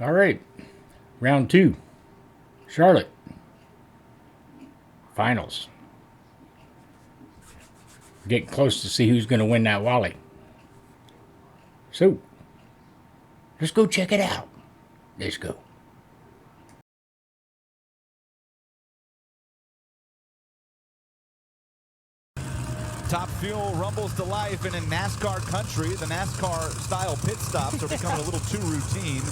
All right, round 2, Charlotte. Finals. Getting close to see who's going to win that Wally. So, let's go check it out. Let's go. Top Fuel rumbles to life, and in NASCAR country, the NASCAR-style pit stops are becoming a little too routine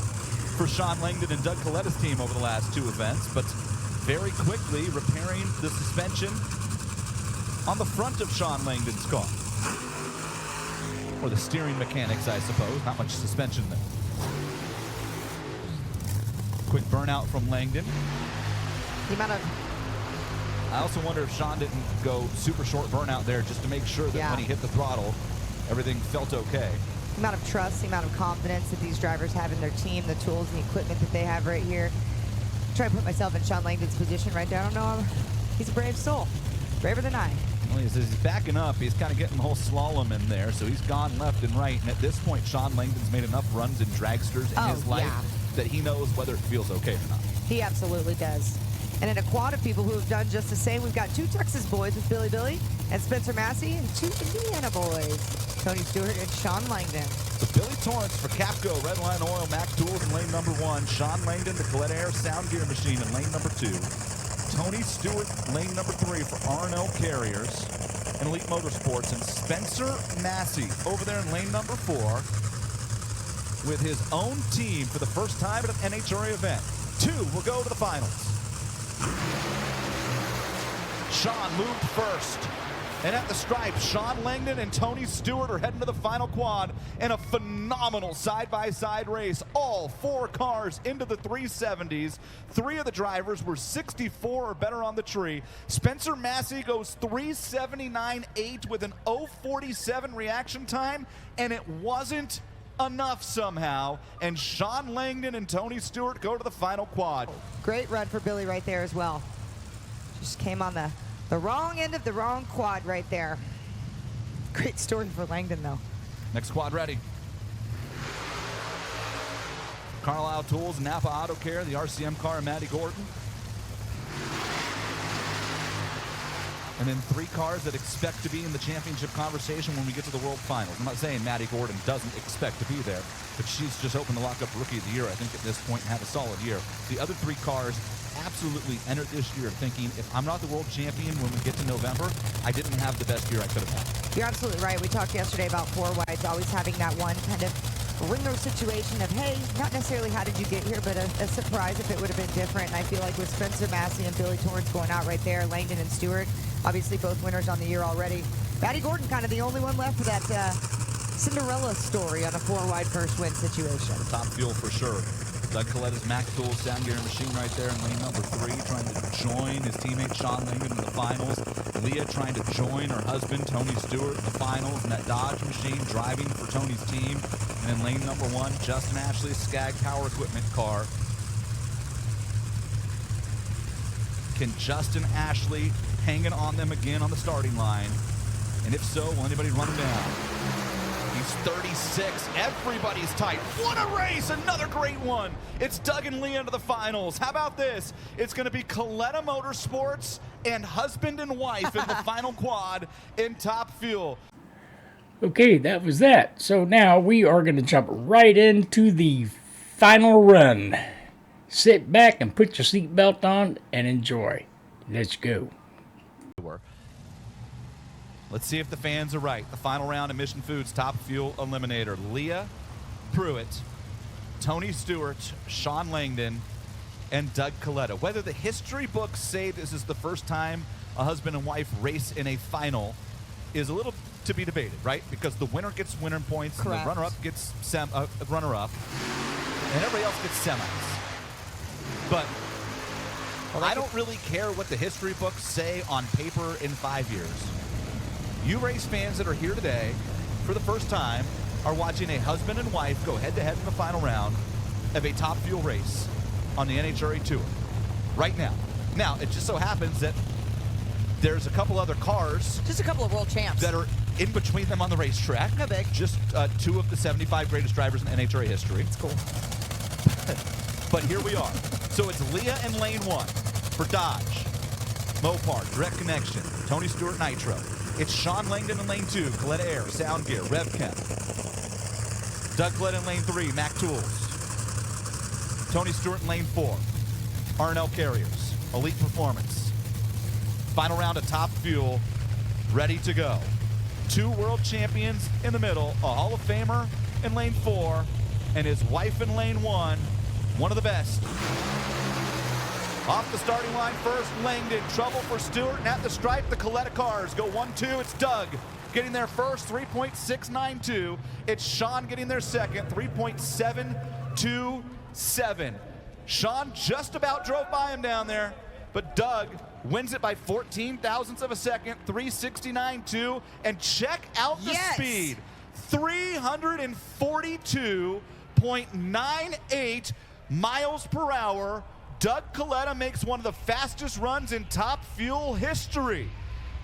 for Sean Langdon and Doug Coletta's team over the last 2 events, but very quickly repairing the suspension on the front of Sean Langdon's car. Or the steering mechanics, I suppose. Not much suspension there. Quick burnout from Langdon. The amount of... I also wonder if Sean didn't go super short burnout there just to make sure that when he hit the throttle, everything felt okay. The amount of trust, the amount of confidence that these drivers have in their team, the tools and the equipment that they have right here. Try to put myself in Sean Langdon's position right there. I don't know. He's a brave soul. Braver than I. Well, as he's backing up, he's kind of getting the whole slalom in there, so he's gone left and right. And at this point, Sean Langdon's made enough runs in dragsters in his life that he knows whether it feels okay or not. He absolutely does. And in a quad of people who have done just the same, we've got 2 Texas boys with Billy and Spencer Massey, and 2 Indiana boys, Tony Stewart and Sean Langdon. So Billy Torrance for Capco, Redline Oil, Mac Tools in lane number 1. Sean Langdon, the Colette Air Sound Gear Machine in lane number 2. Tony Stewart, lane number 3 for R&L Carriers and Elite Motorsports. And Spencer Massey over there in lane number 4 with his own team for the first time at an NHRA event. 2 will go to the finals. Sean moved first. And at the stripe, Sean Langdon and Tony Stewart are heading to the final quad in a phenomenal side-by-side race. All 4 cars into the 370s. 3 of the drivers were 64 or better on the tree. Spencer Massey goes 379.8 with an 047 reaction time, and it wasn't enough somehow. And Sean Langdon and Tony Stewart go to the final quad. Great run for Billy right there as well. Just came on the wrong end of the wrong quad right there. Great story for Langdon, though. Next quad ready. Carlisle Tools, Napa Auto Care, the RCM car, and Maddie Gordon. And then 3 cars that expect to be in the championship conversation when we get to the World Finals. I'm not saying Maddie Gordon doesn't expect to be there, but she's just hoping to lock up Rookie of the Year, I think, at this point and have a solid year. The other 3 cars absolutely entered this year thinking, if I'm not the world champion when we get to November, I didn't have the best year I could have had. You're absolutely right. We talked yesterday about 4 whites always having that one kind of window situation of, hey, not necessarily how did you get here, but a surprise if it would have been different. And I feel like with Spencer Massey and Billy Torrance going out right there, Langdon and Stewart, obviously both winners on the year already. Maddie Gordon kind of the only one left for that Cinderella story on a 4-wide first win situation. Top Fuel for sure. Doug Coletta's Mac Tools Sound Gear Machine right there in lane number 3, trying to join his teammate Sean Langdon in the finals. Leah trying to join her husband Tony Stewart in the finals, and that Dodge machine driving for Tony's team. And in lane number 1, Justin Ashley's Skag Power Equipment car. Can Justin Ashley hanging on them again on the starting line? And if so, will anybody run him down? He's 36. Everybody's tight. What a race! Another great one. It's Doug and Leah into the finals. How about this? It's going to be Coletta Motorsports and husband and wife in the final quad in Top Fuel. Okay, that was that. So now we are going to jump right into the final run. Sit back and put your seatbelt on and enjoy. Let's go. Let's see if the fans are right. The final round of Mission Foods Top Fuel Eliminator. Leah Pruitt, Tony Stewart, Sean Langdon, and Doug Coletta. Whether the history books say this is the first time a husband and wife race in a final is a little to be debated, right? Because the winner gets winner points, and the runner-up gets runner-up, and everybody else gets semis. But I don't really care what the history books say on paper in 5 years. You race fans that are here today for the first time are watching a husband and wife go head-to-head in the final round of a Top Fuel race on the NHRA Tour right now. Now, it just so happens that there's a couple other cars. Just a couple of world champs. That are in between them on the racetrack. No big. Just 2 of the 75 greatest drivers in NHRA history. It's cool. But here we are. So it's Leah in lane 1 for Dodge. Mopar, direct connection. Tony Stewart, Nitro. It's Sean Langdon in lane 2, Coletta Air, Sound Gear, Rev Chem. Doug Coletta in lane 3, Mac Tools. Tony Stewart in lane 4, R&L Carriers, Elite Performance. Final round of Top Fuel, ready to go. 2 world champions in the middle, a Hall of Famer in lane 4, and his wife in lane 1, one of the best. Off the starting line first, Langdon, trouble for Stewart, and at the stripe, the Coletta cars go 1-2, it's Doug getting there first, 3.692. It's Sean getting there second, 3.727. Sean just about drove by him down there, but Doug wins it by 14 thousandths of a second, 369.2, and check out the speed, 342.98 miles per hour. Doug Coletta makes one of the fastest runs in Top Fuel history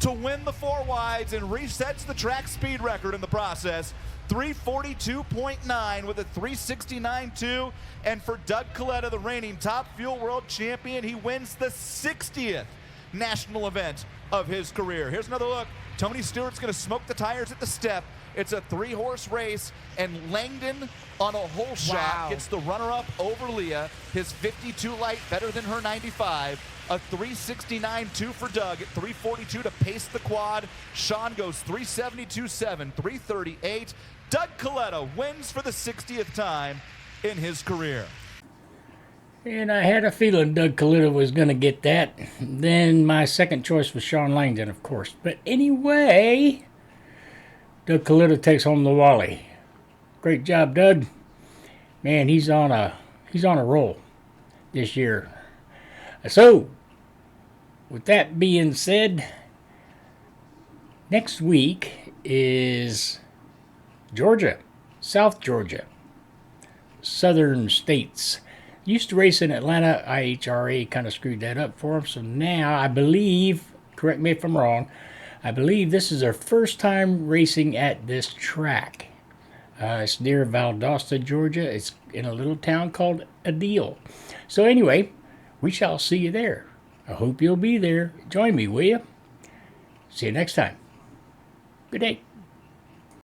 to win the 4 wides and resets the track speed record in the process. 342.9 with a 369.2. And for Doug Coletta, the reigning Top Fuel World Champion, he wins the 60th national event of his career. Here's another look. Tony Stewart's going to smoke the tires at the step. It's a 3-horse race, and Langdon on a hole shot gets the runner-up over Leah. His 52 light better than her 95. A 369.2 for Doug at 342 to pace the quad. Sean goes 372.7, 338. Doug Coletta wins for the 60th time in his career. And I had a feeling Doug Coletta was going to get that. Then my second choice was Sean Langdon, of course. But anyway, Doug Coletta takes home the Wally. Great job, Doug. Man, he's on a roll this year. So, with that being said, next week is Georgia, South Georgia, southern states. Used to race in Atlanta. NHRA kind of screwed that up for them. So now I believe, correct me if I'm wrong, I believe this is our first time racing at this track. It's near Valdosta, Georgia. It's in a little town called Adel. So anyway, we shall see you there. I hope you'll be there. Join me, will you? See you next time. Good day.